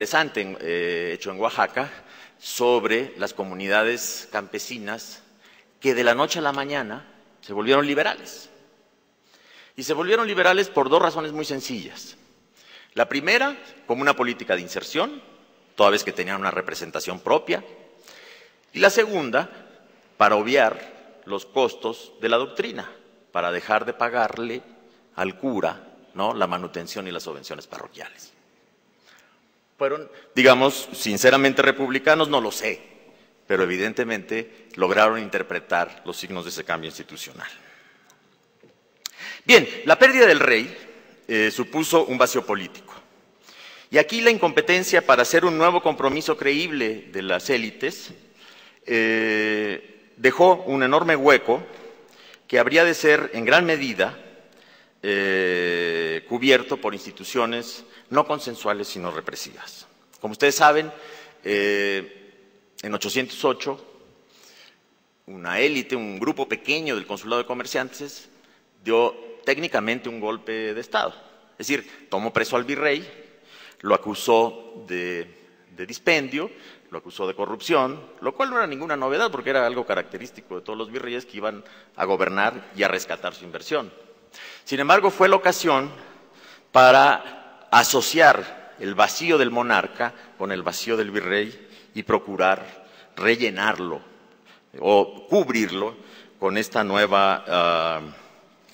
interesante hecho en Oaxaca sobre las comunidades campesinas que de la noche a la mañana se volvieron liberales. Y se volvieron liberales por dos razones muy sencillas. La primera, como una política de inserción, toda vez que tenían una representación propia. Y la segunda, para obviar los costos de la doctrina, para dejar de pagarle al cura, ¿no?, la manutención y las subvenciones parroquiales. Fueron, digamos, sinceramente republicanos, no lo sé, pero evidentemente lograron interpretar los signos de ese cambio institucional. Bien, la pérdida del rey supuso un vacío político. Y aquí la incompetencia para hacer un nuevo compromiso creíble de las élites dejó un enorme hueco que habría de ser en gran medida cubierto por instituciones no consensuales sino represivas. Como ustedes saben, en 808, una élite, un grupo pequeño del Consulado de Comerciantes dio técnicamente un golpe de Estado. Es decir, tomó preso al virrey, lo acusó de dispendio, lo acusó de corrupción, lo cual no era ninguna novedad porque era algo característico de todos los virreyes que iban a gobernar y a rescatar su inversión. Sin embargo, fue la ocasión para asociar el vacío del monarca con el vacío del virrey y procurar rellenarlo o cubrirlo con esta nueva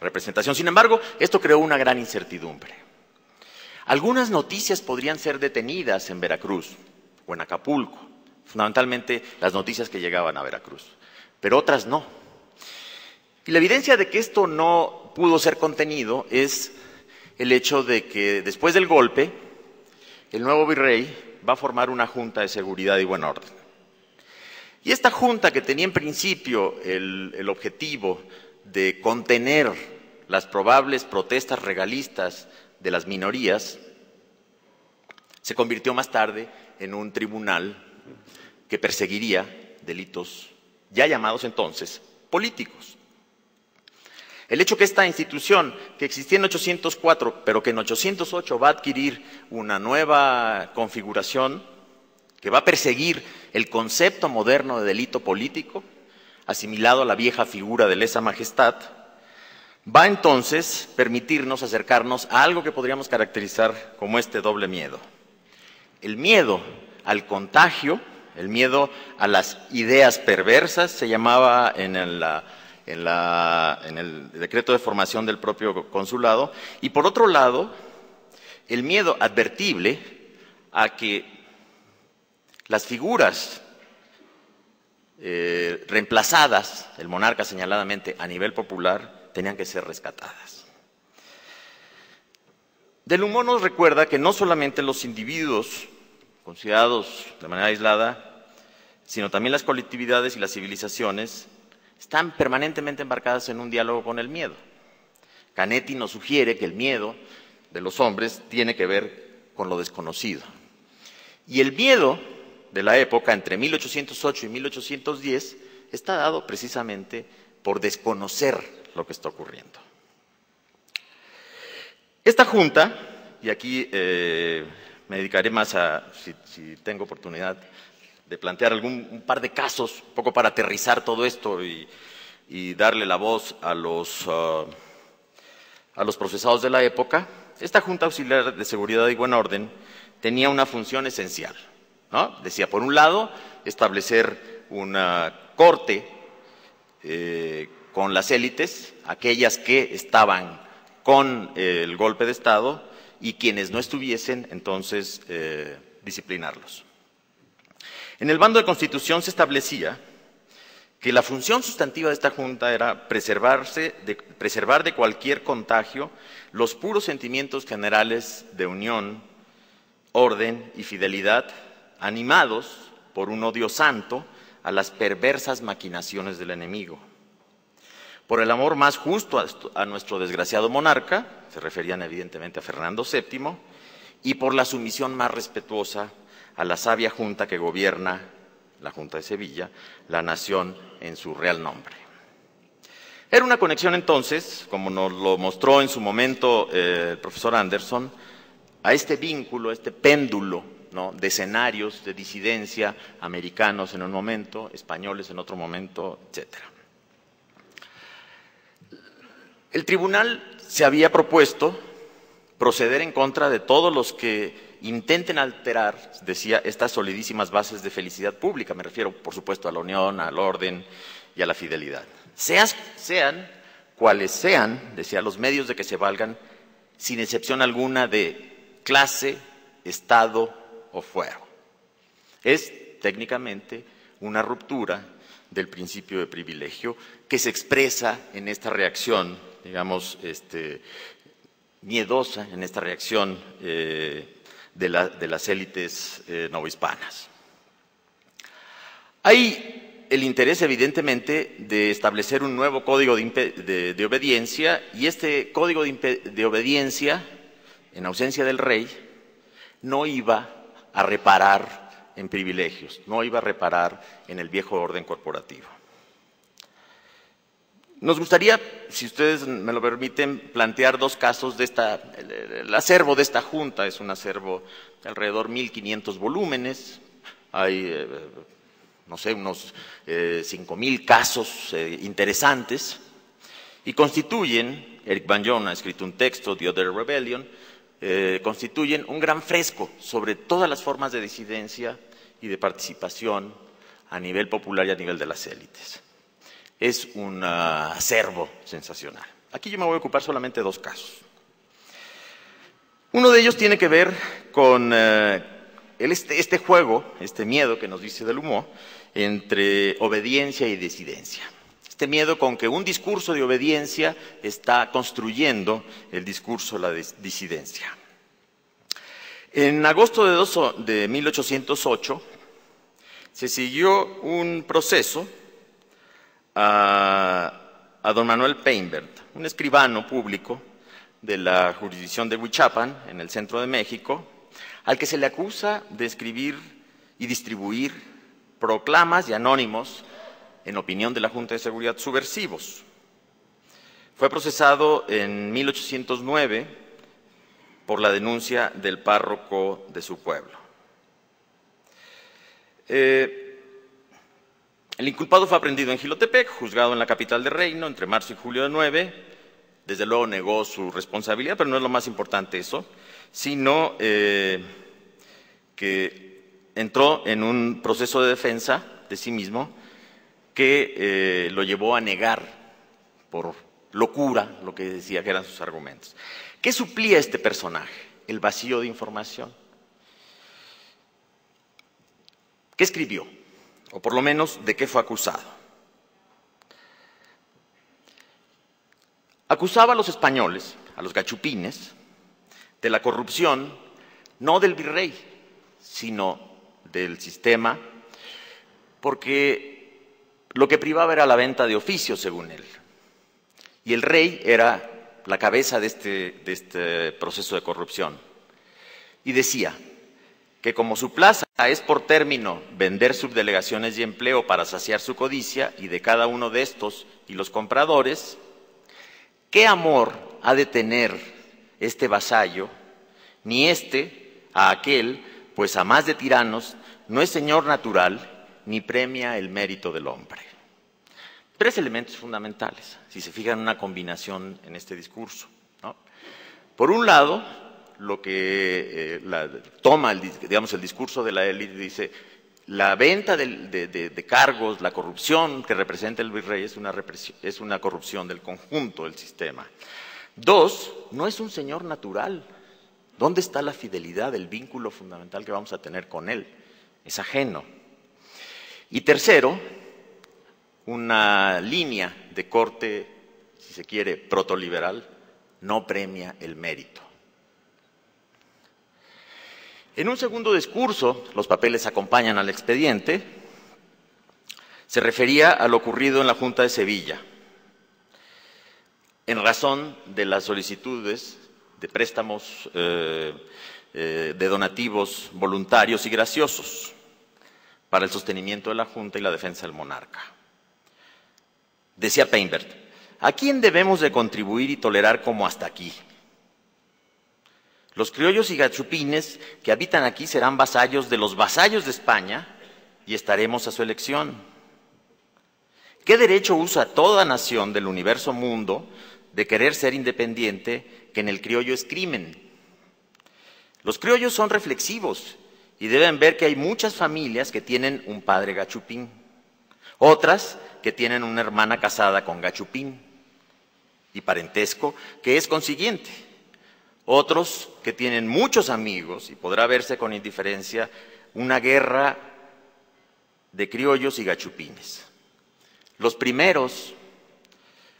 representación. Sin embargo, esto creó una gran incertidumbre. Algunas noticias podrían ser detenidas en Veracruz o en Acapulco, fundamentalmente las noticias que llegaban a Veracruz, pero otras no. Y la evidencia de que esto no pudo ser contenido es el hecho de que después del golpe, el nuevo virrey va a formar una junta de seguridad y buen orden. Y esta junta, que tenía en principio el objetivo de contener las probables protestas regalistas de las minorías, se convirtió más tarde en un tribunal que perseguiría delitos ya llamados entonces políticos. El hecho que esta institución, que existía en 804, pero que en 808 va a adquirir una nueva configuración, que va a perseguir el concepto moderno de delito político, asimilado a la vieja figura de lesa majestad, va entonces a permitirnos acercarnos a algo que podríamos caracterizar como este doble miedo. El miedo al contagio, el miedo a las ideas perversas, se llamaba en el decreto de formación del propio consulado, y por otro lado, el miedo advertible a que las figuras reemplazadas, el monarca señaladamente a nivel popular, tenían que ser rescatadas. Del Humor nos recuerda que no solamente los individuos considerados de manera aislada, sino también las colectividades y las civilizaciones están permanentemente embarcadas en un diálogo con el miedo. Canetti nos sugiere que el miedo de los hombres tiene que ver con lo desconocido. Y el miedo de la época, entre 1808 y 1810, está dado precisamente por desconocer lo que está ocurriendo. Esta junta, y aquí me dedicaré más a, si tengo oportunidad, de plantear un par de casos, un poco para aterrizar todo esto y darle la voz a los procesados de la época. Esta Junta Auxiliar de Seguridad y Buen Orden tenía una función esencial, ¿no? Decía, por un lado, establecer una corte con las élites, aquellas que estaban con el golpe de Estado, y quienes no estuviesen, entonces, disciplinarlos. En el bando de Constitución se establecía que la función sustantiva de esta Junta era preservar de cualquier contagio los puros sentimientos generales de unión, orden y fidelidad, animados por un odio santo a las perversas maquinaciones del enemigo. Por el amor más justo a nuestro desgraciado monarca, se referían evidentemente a Fernando VII, y por la sumisión más respetuosa a la sabia Junta que gobierna, la Junta de Sevilla, la nación en su real nombre. Era una conexión entonces, como nos lo mostró en su momento el profesor Anderson, a este vínculo, a este péndulo ¿no?, de escenarios de disidencia, americanos en un momento, españoles en otro momento, etc. El tribunal se había propuesto proceder en contra de todos los que intenten alterar, decía, estas solidísimas bases de felicidad pública. Me refiero, por supuesto, a la unión, al orden y a la fidelidad. Sean cuales sean, decía, los medios de que se valgan, sin excepción alguna de clase, estado o fuero. Es técnicamente una ruptura del principio de privilegio que se expresa en esta reacción, digamos, miedosa, en esta reacción de las élites novohispanas. Hay el interés, evidentemente, de establecer un nuevo código de obediencia, y este código de obediencia, en ausencia del rey, no iba a reparar en privilegios, no iba a reparar en el viejo orden corporativo. Nos gustaría, si ustedes me lo permiten, plantear dos casos de el acervo de esta Junta. Es un acervo de alrededor 1.500 volúmenes, hay, no sé, unos 5.000 casos interesantes, y constituyen, Eric Van John ha escrito un texto, The Other Rebellion, constituyen un gran fresco sobre todas las formas de disidencia y de participación a nivel popular y a nivel de las élites. Es un acervo sensacional. Aquí yo me voy a ocupar solamente de dos casos. Uno de ellos tiene que ver con este juego, este miedo que nos dice Delumeau, entre obediencia y disidencia. Este miedo con que un discurso de obediencia está construyendo el discurso de la disidencia. En agosto de 1808 se siguió un proceso a don Manuel Peinbert, un escribano público de la jurisdicción de Huichapan, en el centro de México, al que se le acusa de escribir y distribuir proclamas y anónimos, en opinión de la Junta de Seguridad, subversivos. Fue procesado en 1809 por la denuncia del párroco de su pueblo. El inculpado fue aprehendido en Jilotepec, juzgado en la capital del reino entre marzo y julio de 9. Desde luego negó su responsabilidad, pero no es lo más importante eso, sino que entró en un proceso de defensa de sí mismo que lo llevó a negar por locura lo que decía que eran sus argumentos. ¿Qué suplía este personaje? El vacío de información. ¿Qué escribió? O por lo menos, ¿de qué fue acusado? Acusaba a los españoles, a los gachupines, de la corrupción, no del virrey, sino del sistema, porque lo que privaba era la venta de oficios, según él. Y el rey era la cabeza de este proceso de corrupción. Y decía que como su plaza es por término vender subdelegaciones y empleo para saciar su codicia, y de cada uno de estos y los compradores, ¿qué amor ha de tener este vasallo, ni a aquel, pues a más de tiranos, no es señor natural, ni premia el mérito del hombre? Tres elementos fundamentales, si se fijan en una combinación en este discurso, ¿no? Por un lado, lo que toma el discurso de la élite, dice: la venta de cargos, la corrupción que representa el virrey es una corrupción del conjunto del sistema. Dos, no es un señor natural. ¿Dónde está la fidelidad, el vínculo fundamental que vamos a tener con él? Es ajeno. Y tercero, una línea de corte, si se quiere, protoliberal, no premia el mérito. En un segundo discurso, los papeles acompañan al expediente, se refería a lo ocurrido en la Junta de Sevilla, en razón de las solicitudes de préstamos, de donativos voluntarios y graciosos para el sostenimiento de la Junta y la defensa del monarca. Decía Peinbert: ¿a quién debemos de contribuir y tolerar como hasta aquí? Los criollos y gachupines que habitan aquí serán vasallos de los vasallos de España y estaremos a su elección. ¿Qué derecho usa toda nación del universo mundo de querer ser independiente que en el criollo es crimen? Los criollos son reflexivos y deben ver que hay muchas familias que tienen un padre gachupín, otras que tienen una hermana casada con gachupín y parentesco que es consiguiente, otros que tienen muchos amigos y podrá verse con indiferencia una guerra de criollos y gachupines. Los primeros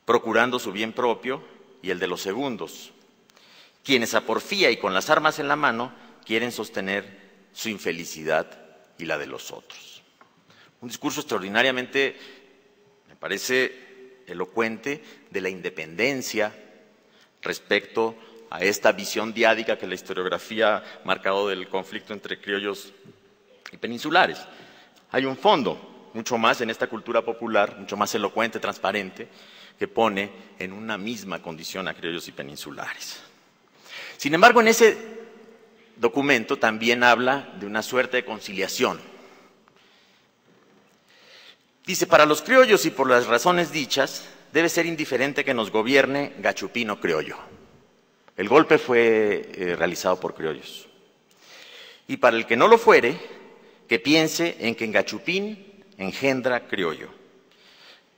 procurando su bien propio y el de los segundos, quienes a porfía y con las armas en la mano quieren sostener su infelicidad y la de los otros. Un discurso extraordinariamente, me parece, elocuente de la independencia respecto a esta visión diádica que la historiografía ha marcado del conflicto entre criollos y peninsulares. Hay un fondo, mucho más en esta cultura popular, mucho más elocuente, transparente, que pone en una misma condición a criollos y peninsulares. Sin embargo, en ese documento también habla de una suerte de conciliación. Dice, para los criollos y por las razones dichas, debe ser indiferente que nos gobierne gachupín o criollo. El golpe fue realizado por criollos. Y para el que no lo fuere, que piense en que en gachupín engendra criollo.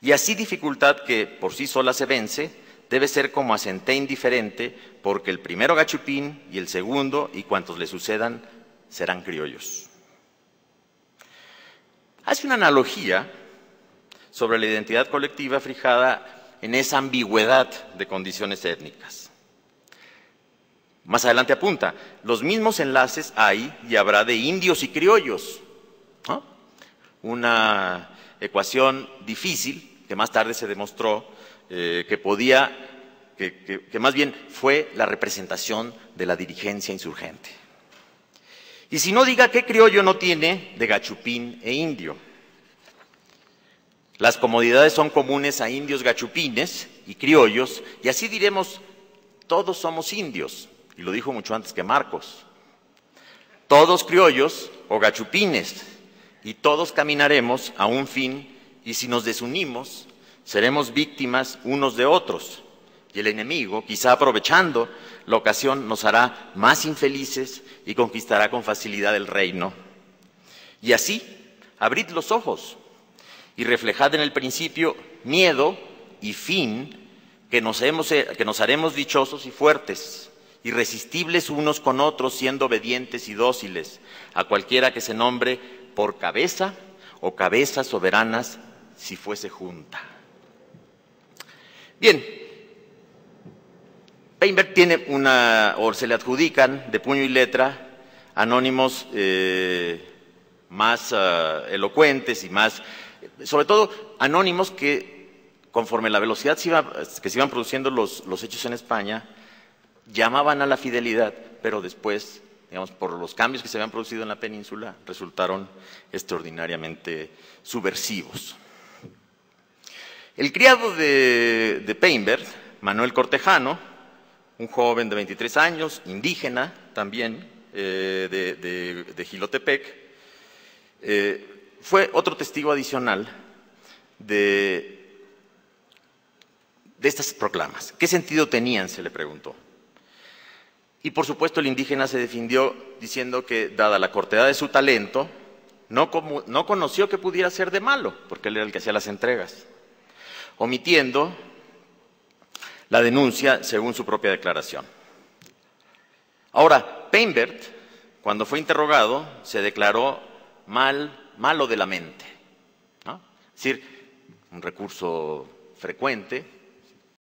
Y así dificultad que por sí sola se vence, debe ser como asenté indiferente, porque el primero gachupín y el segundo y cuantos le sucedan serán criollos. Hace una analogía sobre la identidad colectiva fijada en esa ambigüedad de condiciones étnicas. Más adelante apunta, los mismos enlaces hay y habrá de indios y criollos, ¿no? Una ecuación difícil que más tarde se demostró que más bien fue la representación de la dirigencia insurgente. Y si no, diga qué criollo no tiene de gachupín e indio. Las comodidades son comunes a indios gachupines y criollos, y así diremos, todos somos indios, y lo dijo mucho antes que Marcos. Todos criollos o gachupines, y todos caminaremos a un fin, y si nos desunimos, seremos víctimas unos de otros, y el enemigo, quizá aprovechando la ocasión, nos hará más infelices y conquistará con facilidad el reino. Y así, abrid los ojos y reflejad en el principio miedo y fin que nos haremos dichosos y fuertes, irresistibles unos con otros, siendo obedientes y dóciles a cualquiera que se nombre por cabeza o cabezas soberanas si fuese junta. Bien, Peinberg tiene o se le adjudican de puño y letra anónimos más elocuentes y más, sobre todo anónimos que conforme la velocidad que se iban produciendo los hechos en España, llamaban a la fidelidad, pero después, digamos, por los cambios que se habían producido en la península, resultaron extraordinariamente subversivos. El criado de Peinberg, Manuel Cortejano, un joven de 23 años, indígena también, de Jilotepec, fue otro testigo adicional de estas proclamas. ¿Qué sentido tenían?, se le preguntó. Y por supuesto el indígena se defendió diciendo que, dada la cortedad de su talento, no conoció que pudiera ser de malo, porque él era el que hacía las entregas, omitiendo la denuncia según su propia declaración. Ahora, Peinberg, cuando fue interrogado, se declaró malo de la mente, ¿no? Es decir, un recurso frecuente